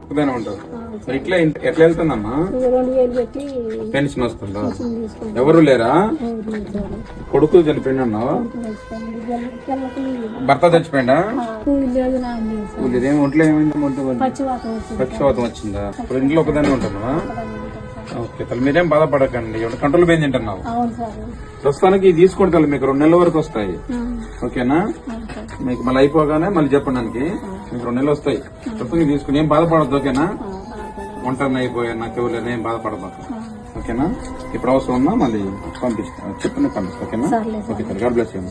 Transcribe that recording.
ఒకదానే ఉంటారు. మరి ఇట్లా ఎట్లా వెళ్తుందమ్మా? 2000 పెట్టి పెన్షన్ వస్తుందా? తీసుకుంటాం. ఎవరు లేరా? కొడుకు చనిపోయింది అన్నావా? భర్త చచ్చిపోయిందా? లేదు నాన్న ఇదేం ఒంట్లో ఏమైంది? పచ్చివాతం వచ్చింది. పక్షవాతం వచ్చిందా? ఇప్పుడు ఇంట్లో ఒకదానే ఉంటున్నావా? ఓకే తల్లి, మీరేం బాధపడకండి. ఇప్పుడు కంట్రోల్ పోయింది తింటున్నావు. అవును సార్. ప్రస్తుతానికి తీసుకుంటే తల్లి మీకు 2 నెలల వరకు వస్తాయి. ఓకేనా? మీకు మళ్ళీ అయిపోగానే మళ్ళీ చెప్పడానికి మీకు 2 నెలలు వస్తాయి. ప్రస్తుతం తీసుకుని ఏం బాధపడద్దు. ఓకేనా? ఒంటరిని అయిపోయా నాకు ఎవరు ఏం బాధపడబాక. ఓకేనా? ఇప్పుడు అవసరం ఉన్నా మళ్ళీ పంపిస్తాను. చెప్పండి పంపిస్తాను. ఓకేనా? Okay sir, God bless you.